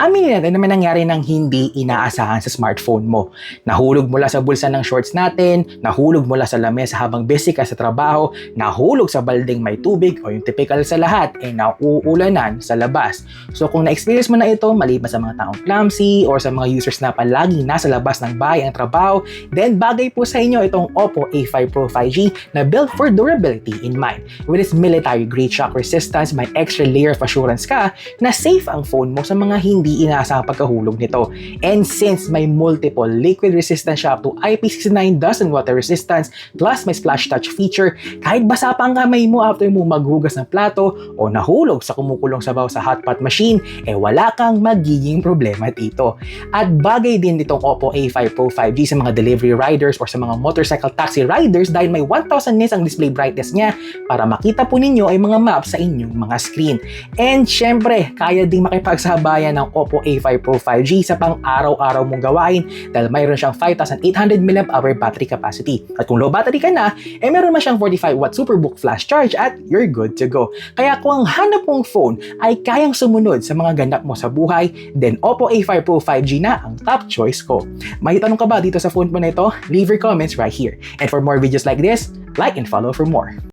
Aminin natin na may nangyari ng hindi inaasahan sa smartphone mo. Nahulog mula sa bulsa ng shorts natin, nahulog mula sa lamesa habang busy ka sa trabaho, nahulog sa balding may tubig o yung typical sa lahat nauulanan sa labas. So kung na-experience mo na ito maliban sa mga taong clumsy or sa mga users na palagi nasa labas ng bahay ang trabaho, then bagay po sa inyo itong Oppo A5 Pro 5G na built for durability in mind. With its military grade shock resistance, may extra layer of assurance ka na safe ang phone mo sa mga hindi inaasahang pagkahulog nito. And since may multiple liquid resistance siya up to IP69 dust and water resistance plus may splash touch feature, kahit basa pa ang kamay mo after mo maghugas ng plato o nahulog sa kumukulong sabaw sa hotpot machine, wala kang magiging problema dito. At bagay din itong Oppo A5 Pro 5G sa mga delivery riders or sa mga motorcycle taxi riders dahil may 1000 nits ang display brightness niya para makita po ninyo ay mga maps sa inyong mga screen. And syempre, kaya ding makipagsabayan ng Oppo A5 Pro 5G sa pang-araw-araw mong gawain dahil mayroon siyang 5,800 mAh battery capacity. At kung low battery ka na, meron man siyang 45W Superbook flash charge at you're good to go. Kaya kung ang hanap mong phone ay kayang sumunod sa mga ganap mo sa buhay, then Oppo A5 Pro 5G na ang top choice ko. May tanong ka ba dito sa phone mo na ito? Leave your comments right here. And for more videos like this, like and follow for more.